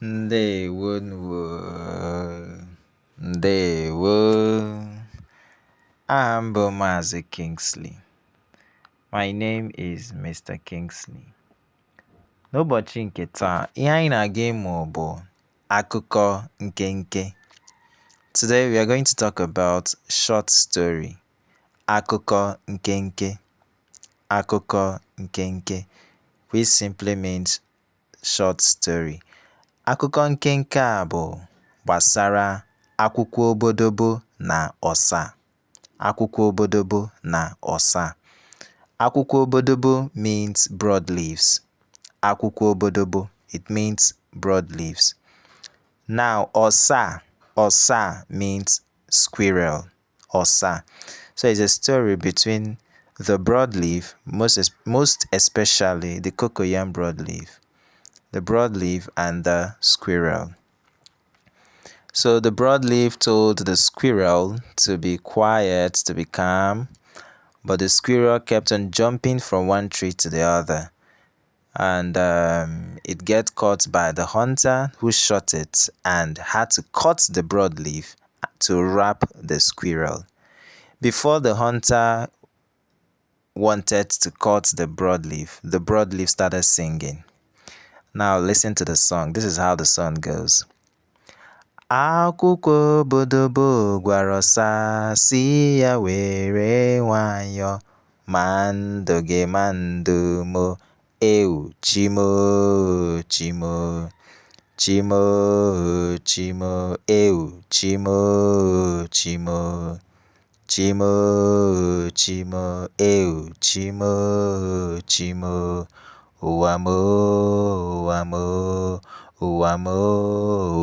Ndewo. Ndewo. I'm Bomazi Kingsley. My name is Mr. Kingsley. N'ụbọchị nke taa, ihe anyị na-aga ịmụ bụ akụkọ nkenke. Today we are going to talk about short story. Akụkọ nkenke. Akụkọ nkenke, which simply means short story. Akụkọ nkenke a bụ gbasara akwụkwọ obodobo na ọsa. Akwụkwọ obodobo na ọsa. Akwụkwọ obodobo means broadleaves. Akwụkwọ obodobo, it means broadleaves. Now, ọsa means squirrel. Ọsa. So it's a story between the broadleaf, most especially the cocoyam broadleaf. The broadleaf and the squirrel. So the broadleaf told the squirrel to be quiet, to be calm, but the squirrel kept on jumping from one tree to the other. And it get caught by the hunter, who shot it and had to cut the broadleaf to wrap the squirrel. Before the hunter wanted to cut the broadleaf started singing. Now listen to the song. This is how the song goes. Akwụkwọ obodobo gwara ọsa si ya were nwayọ, ma ndụ gị ma ndụ mo, ewu chimo chimo, chimo chimo, ewu chimo chimo, chimo chimo, ewu chimo chimo. Ụwa mo, ụwa mo, ụwa mo,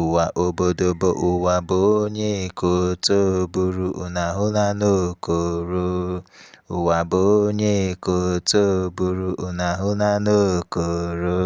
ụwa obodobo, ụwa bụ onye koto buru, unu ahụla n'okoro. Ụwa bụ onye koto buru, unu ahụla n'okoro.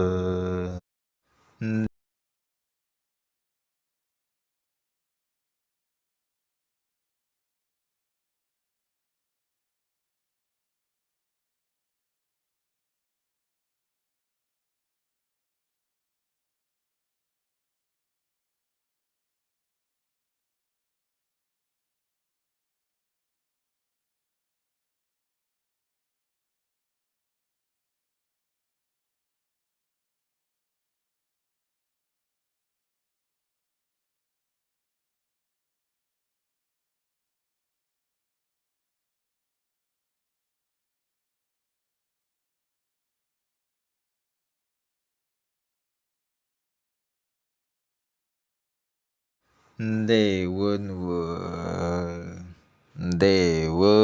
Ndewo. Ndewo.